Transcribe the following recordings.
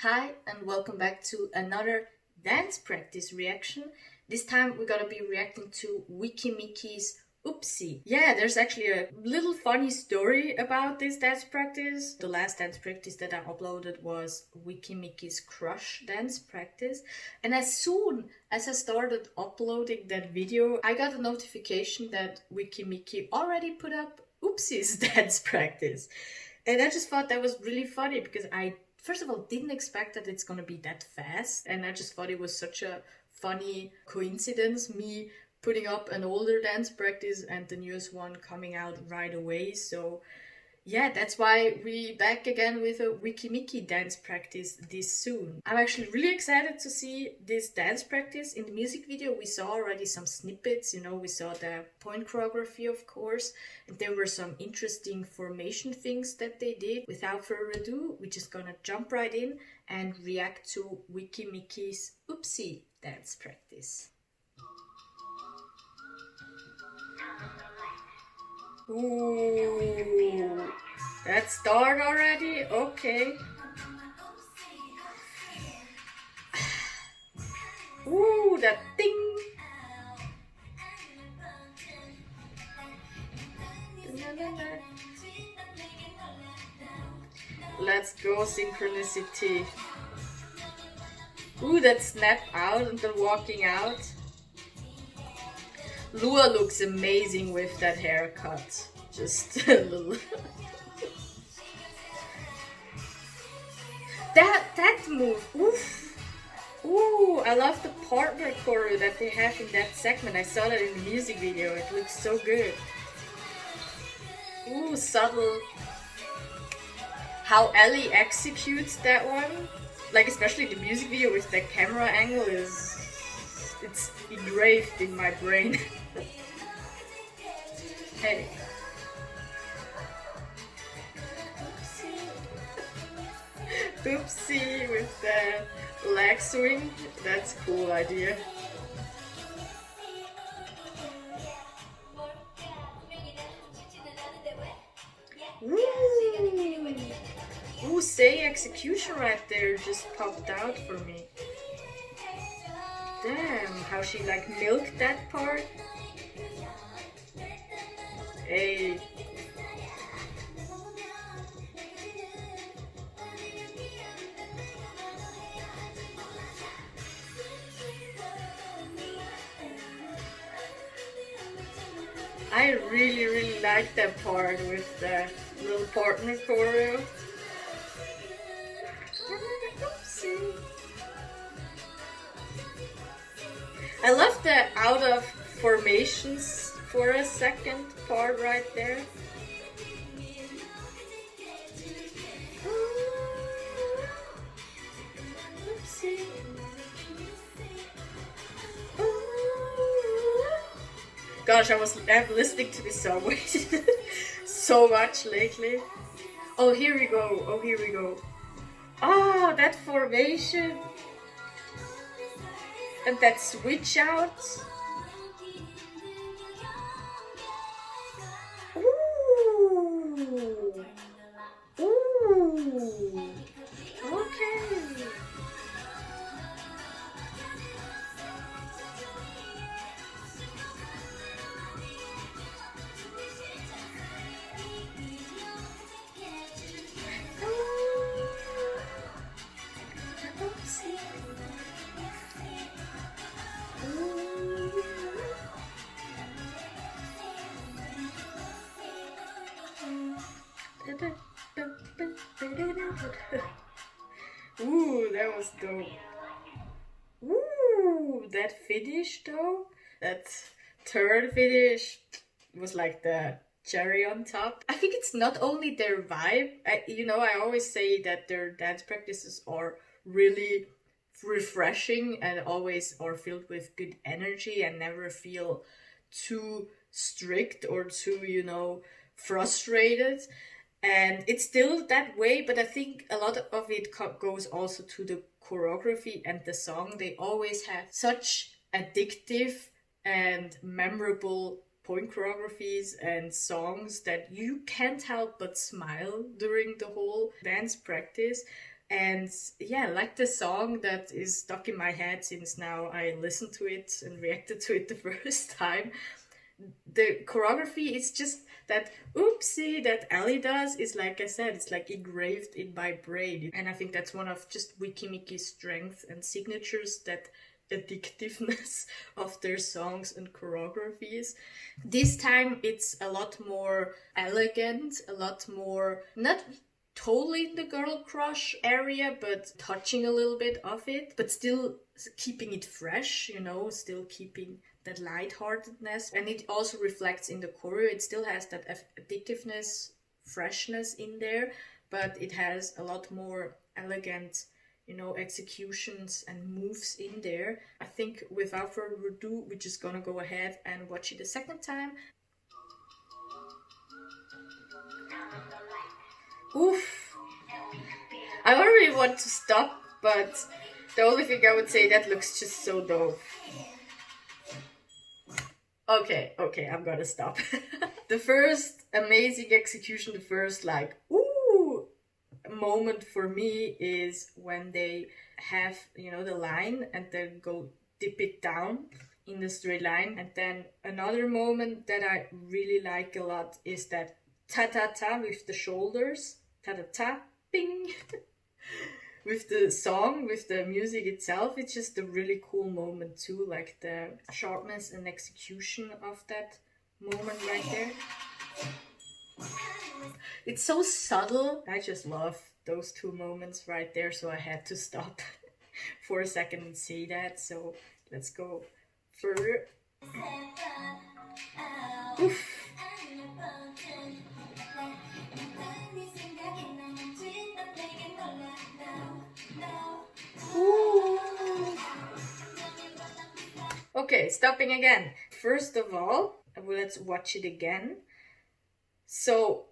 Hi, and welcome back to another dance practice reaction. This time we're gonna be reacting to Weki Meki's OOPSY. Yeah, there's actually a little funny story about this dance practice. The last dance practice that I uploaded was Weki Meki's crush dance practice. And as soon as I started uploading that video, I got a notification that Weki Meki already put up OOPSY's dance practice. And I just thought that was really funny because I first of all didn't expect that it's gonna be that fast, and I just thought it was such a funny coincidence, me putting up an older dance practice and the newest one coming out right away. So yeah, that's why we back again with a Weki Meki dance practice this soon. I'm actually really excited to see this dance practice. In the music video, we saw already some snippets. We saw the point choreography, of course, and there were some interesting formation things that they did. Without further ado, we're just gonna jump right in and react to Weki Meki's OOPSY dance practice. Ooh, that start already? Okay. Ooh, that ding. Let's go, synchronicity. Ooh, that snap out and the walking out. Lua looks amazing with that haircut. Just a little. that move. Oof. Ooh, I love the partner choreo that they have in that segment. I saw that in the music video. It looks so good. Ooh, subtle. How Elly executes that one, like especially the music video with the camera angle, it's engraved in my brain. Hey. Oopsie with the leg swing. That's a cool idea. Ooh, Sei execution right there just popped out for me. Damn, how she like milked that part. Hey. I really like that part with the little partner choreo. I love the out of formations for a second part right there. Gosh, I've listening to this song so much lately. Oh, here we go. Oh, here we go. Oh, that formation. And that switch out. Ooh. Ooh. Okay. Ooh, that was dope. Ooh, that finish though, that third finish was like the cherry on top. I think it's not only their vibe. I always say that their dance practices are really refreshing and always are filled with good energy and never feel too strict or too, frustrated. And it's still that way, but I think a lot of it goes also to the choreography and the song. They always have such addictive and memorable point choreographies and songs that you can't help but smile during the whole dance practice. And yeah, like the song that is stuck in my head since now I listened to it and reacted to it the first time. The choreography is just that oopsie that Elly does is, like I said, it's like engraved in my brain. And I think that's one of just Weki Meki's strengths and signatures, that addictiveness of their songs and choreographies. This time it's a lot more elegant, a lot more, not totally in the girl crush area, but touching a little bit of it, but still keeping it fresh, you know, still keeping that lightheartedness. And it also reflects in the choreo. It still has that addictiveness, freshness in there, but it has a lot more elegant, you know, executions and moves in there. I think without further ado, we're just gonna go ahead and watch it a second time. Oof. I already want to stop, but the only thing I would say, that looks just so dope. Okay, I'm gonna stop. The first amazing execution, the first like, ooh, moment for me is when they have, you know, the line and then go dip it down in the straight line. And then another moment that I really like a lot is that ta-ta-ta with the shoulders. Ta-ta-ta, bing. With the song, with the music itself, it's just a really cool moment too, like the sharpness and execution of that moment right there. It's so subtle. I just love those two moments right there, so I had to stop for a second and see that. So let's go further. Oof. Okay, stopping again. First of all, let's watch it again. So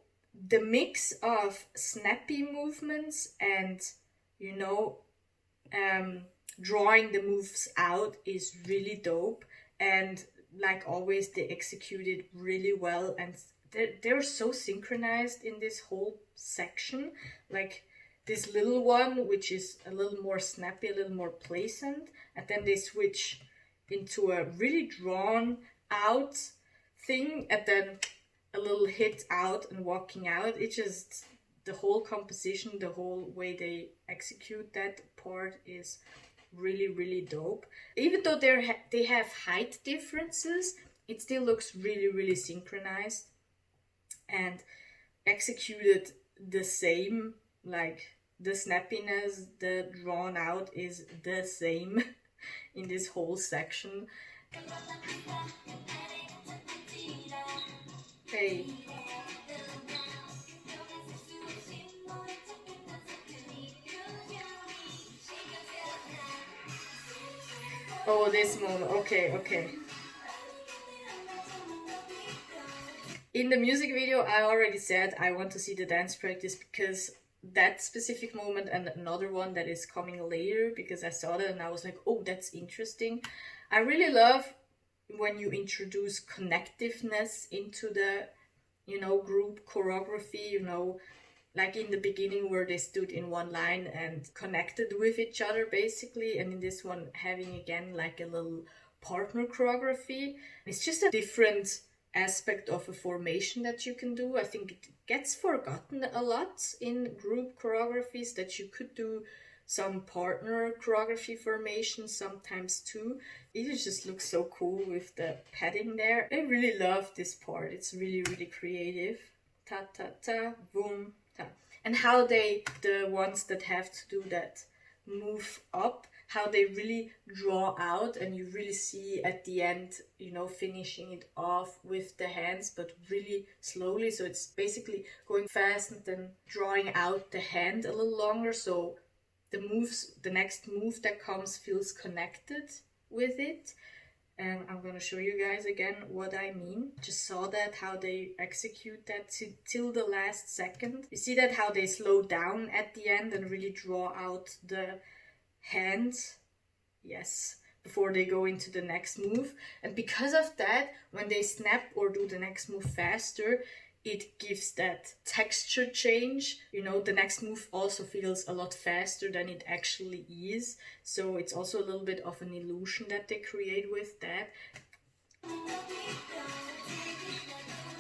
the mix of snappy movements and, you know, drawing the moves out is really dope. And like always, they execute it really well, and they're so synchronized in this whole section. Like this little one, which is a little more snappy, a little more pleasant, and then they switch into a really drawn out thing, and then a little hit out and walking out. It just, the whole composition, the whole way they execute that part is really, really dope. Even though they have height differences, it still looks really, really synchronized and executed the same. Like the snappiness, the drawn out is the same in this whole section. Hey. Oh, this moment. Okay. In the music video, I already said I want to see the dance practice, because that specific moment and another one that is coming later, because I saw that and I was like, oh, that's interesting. I really love when you introduce connectiveness into the, you know, group choreography, you know, like in the beginning where they stood in one line and connected with each other basically, and in this one having again like a little partner choreography. It's just a different aspect of a formation that you can do. I think it gets forgotten a lot in group choreographies, that you could do some partner choreography formations sometimes too. It just looks so cool with the padding there. I really love this part. It's really, really creative. Ta ta ta, boom, ta. And how they, the ones that have to do that move up, how they really draw out, and you really see at the end, you know, finishing it off with the hands, but really slowly. So it's basically going fast and then drawing out the hand a little longer. So the moves, the next move that comes feels connected with it. And I'm gonna show you guys again what I mean. Just saw that, how they execute that till the last second. You see that how they slow down at the end and really draw out the hands, yes, before they go into the next move. And because of that, when they snap or do the next move faster, it gives that texture change. You know, the next move also feels a lot faster than it actually is. So it's also a little bit of an illusion that they create with that.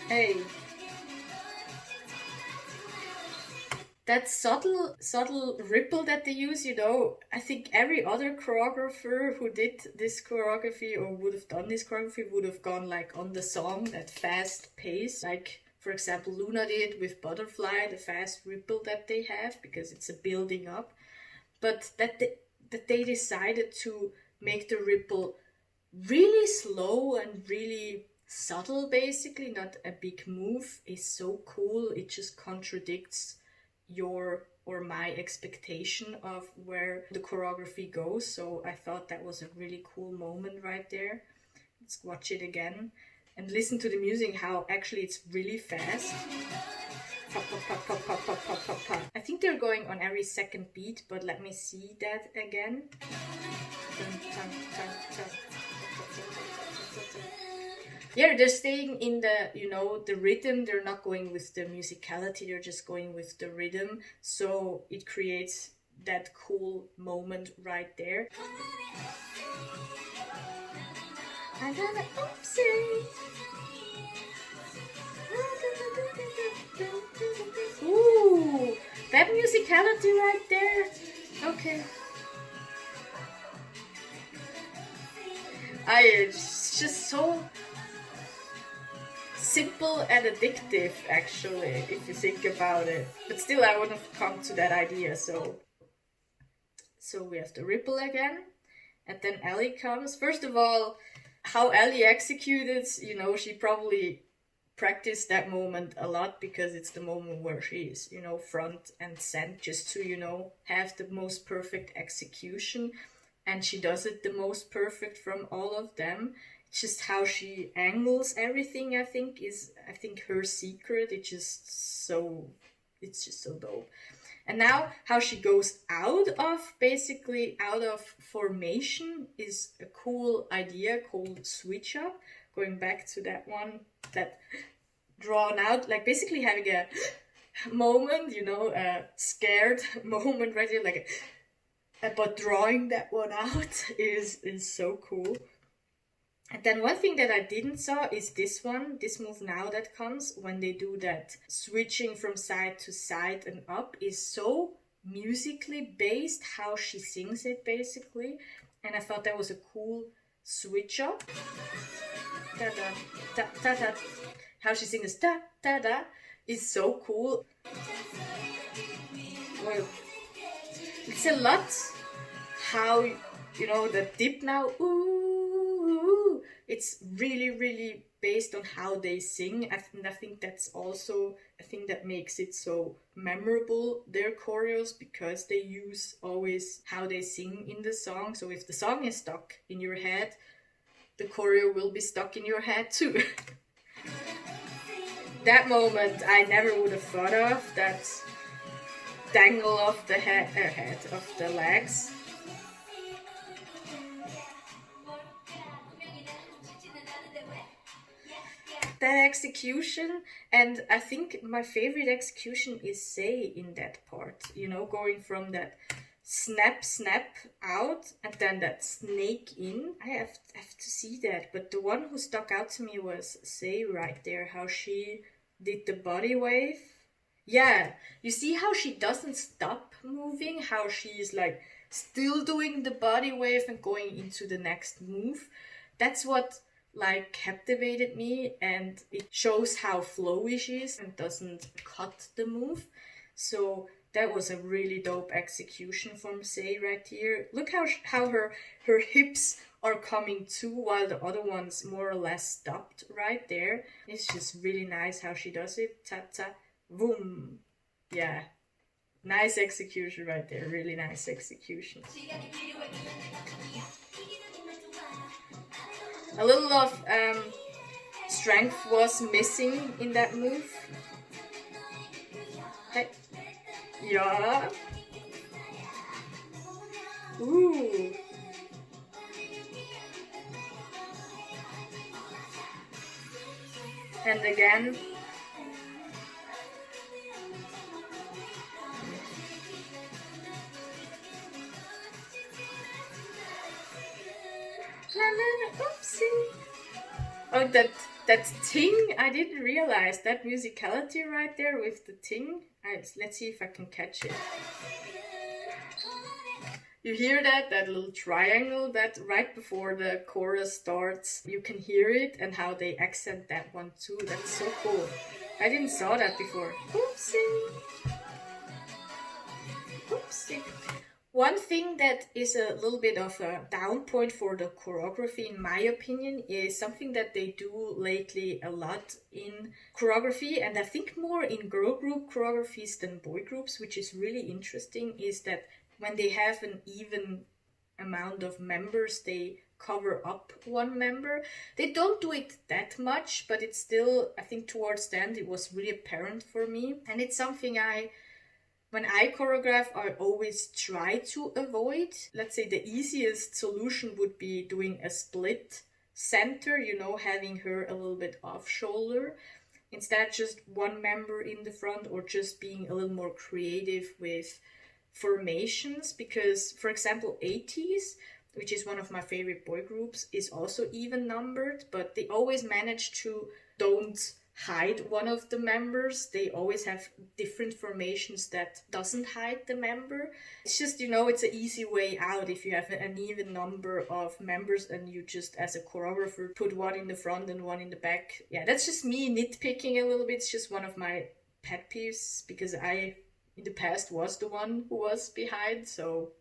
Hey. That subtle ripple that they use, you know, I think every other choreographer who did this choreography or would have done this choreography would have gone like on the song, that fast pace. Like, for example, Luna did with Butterfly, the fast ripple that they have, because it's a building up. But that they decided to make the ripple really slow and really subtle, basically, not a big move, is so cool. It just contradicts your or my expectation of where the choreography goes. So I thought that was a really cool moment right there. Let's watch it again and listen to the music, how actually it's really fast. Pop, pop, pop, pop, pop, pop, pop, pop, pop. I think they're going on every second beat, but let me see that again. Yeah, they're staying in the, you know, the rhythm. They're not going with the musicality, they're just going with the rhythm. So it creates that cool moment right there. I'm gonna OOPSY. Ooh, that musicality right there. Okay. It's just so simple and addictive, actually, if you think about it. But still, I wouldn't have come to that idea. So we have the ripple again, and then Elly comes. First of all, how Elly executed, you know, she probably practiced that moment a lot, because it's the moment where she is, you know, front and center, just to, you know, have the most perfect execution. And she does it the most perfect from all of them. Just how she angles everything, I think her secret. It's just so dope. And now how she goes out of formation is a cool idea called switch up. Going back to that one, that drawn out, like basically having a moment, you know, a scared moment right here, like, but drawing that one out is so cool. And then one thing that I didn't saw is this move now that comes when they do that switching from side to side and up is so musically based, how she sings it basically. And I thought that was a cool switch up. Da da da da da. How she sings da da da is so cool. Well, it's a lot how, you know, the dip now, ooh, it's really, really based on how they sing. And I think that's also a thing that makes it so memorable, their choreos, because they use always how they sing in the song. So if the song is stuck in your head, the choreo will be stuck in your head too. That moment I never would have thought of, that dangle of the head of the legs. That execution, and I think my favorite execution is Sei in that part, you know, going from that snap out and then that snake in. I have to see that, but the one who stuck out to me was Sei right there, how she did the body wave. Yeah, you see how she doesn't stop moving, how she's like still doing the body wave and going into the next move. That's what like captivated me, and it shows how flowy she is and doesn't cut the move. So that was a really dope execution from Sei right here. Look how her hips are coming too, while the other one's more or less stopped right there. It's just really nice how she does it. Ta ta, boom. Yeah, nice execution right there. Really nice execution. A little of strength was missing in that move. Hey. Yeah. Ooh. And again, Oopsie. Oh, that ting, I didn't realize that musicality right there with the ting. Let's see if I can catch it. You hear that little triangle that right before the chorus starts, you can hear it and how they accent that one too. That's so cool. I didn't saw that before. Oopsie. Oopsie. One thing that is a little bit of a down point for the choreography, in my opinion, is something that they do lately a lot in choreography, and I think more in girl group choreographies than boy groups, which is really interesting, is that when they have an even amount of members, they cover up one member. They don't do it that much, but it's still, I think towards the end, it was really apparent for me. And it's something when I choreograph, I always try to avoid. Let's say the easiest solution would be doing a split center, having her a little bit off shoulder. Instead, just one member in the front, or just being a little more creative with formations. Because, for example, 80s, which is one of my favorite boy groups, is also even numbered, but they always manage to don't hide one of the members. They always have different formations that doesn't hide the member. It's just, it's an easy way out if you have an even number of members and you just, as a choreographer, put one in the front and one in the back. Yeah, that's just me nitpicking a little bit. It's just one of my pet peeves, because I, in the past, was the one who was behind, so...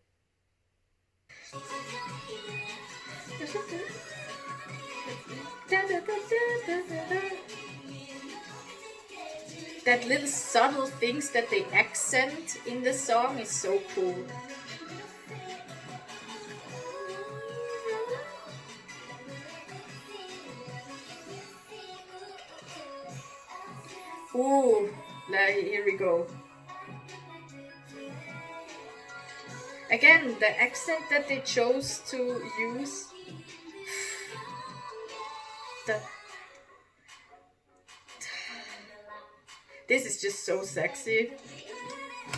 That little subtle things that they accent in the song is so cool. Ooh, here we go. Again, the accent that they chose to use. This is just so sexy.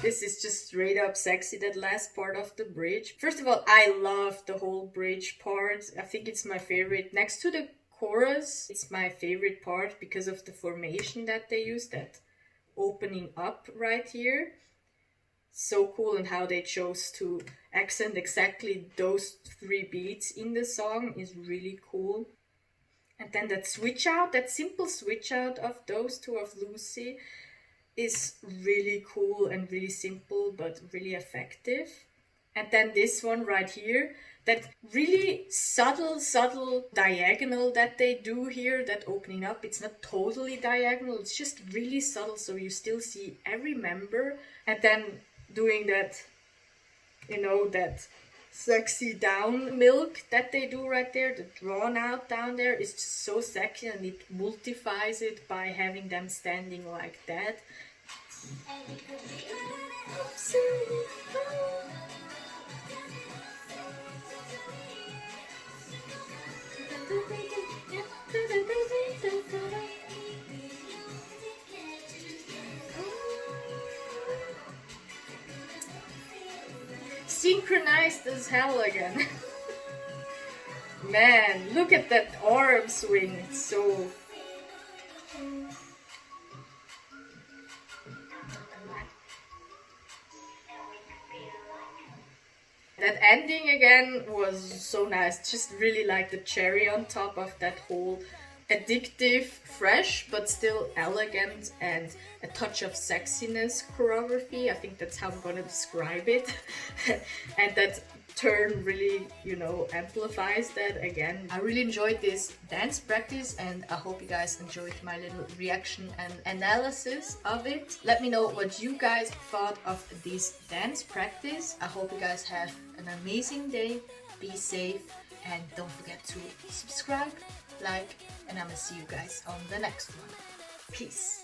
This is just straight up sexy, that last part of the bridge. First of all, I love the whole bridge part. I think it's my favorite. Next to the chorus, it's my favorite part because of the formation that they use, that opening up right here. So cool, and how they chose to accent exactly those 3 beats in the song is really cool. And then that switch out, that simple switch out of those two, of Lucy, is really cool and really simple but really effective. And then this one right here, that really subtle diagonal that they do here, that opening up, it's not totally diagonal, it's just really subtle, so you still see every member. And then doing that, that sexy down milk that they do right there, the drawn out down there, is just so sexy, and it multiplies it by having them standing like that. Synchronized as hell again. Man, look at that arm swing. It's so... That ending again was so nice. Just really like the cherry on top of that whole addictive, fresh, but still elegant and a touch of sexiness choreography. I think that's how I'm gonna describe it. And that turn really, amplifies that again. I really enjoyed this dance practice, and I hope you guys enjoyed my little reaction and analysis of it. Let me know what you guys thought of this dance practice. I hope you guys have an amazing day. Be safe, and don't forget to subscribe, like, and I'm gonna see you guys on the next one. Peace.